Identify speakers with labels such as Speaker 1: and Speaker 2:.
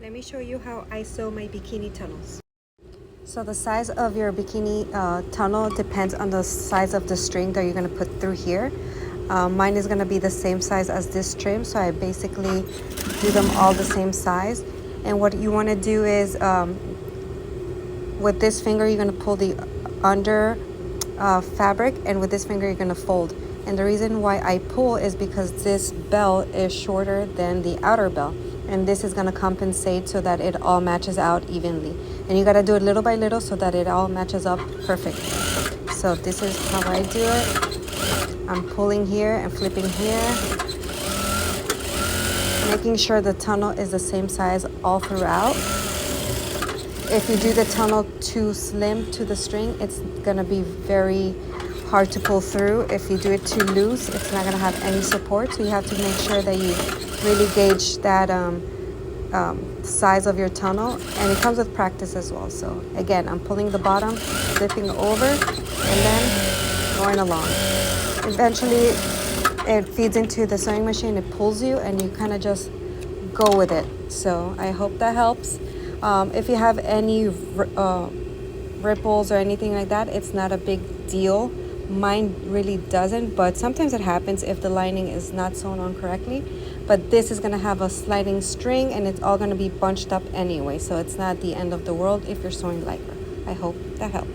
Speaker 1: Let me show you how I sew my bikini tunnels. So the size of your bikini tunnel depends on the size of the string that you're going to put through here. Mine is going to be the same size as this trim, so I basically do them all the same size. And what you want to do is with this finger you're going to pull the under fabric, and with this finger you're going to fold. And the reason why I pull is because this bell is shorter than the outer bell, and this is going to compensate so that it all matches out evenly. And you got to do it little by little so that it all matches up perfectly. So this is how I do it. I'm pulling here and flipping here, making sure the tunnel is the same size all throughout. If you do the tunnel too slim to the string, it's gonna be very hard to pull through. If you do it too loose, it's not gonna have any support. So you have to make sure that you really gauge that size of your tunnel, and it comes with practice as well. So again, I'm pulling the bottom, flipping over, and then going along. Eventually, it feeds into the sewing machine, it pulls you, and you kind of just go with it. So I hope that helps. If you have any ripples or anything like that, it's not a big deal. Mine really doesn't, but sometimes it happens if the lining is not sewn on correctly. But this is going to have a sliding string, and it's all going to be bunched up anyway, so it's not the end of the world if you're sewing lycra. I hope that helped.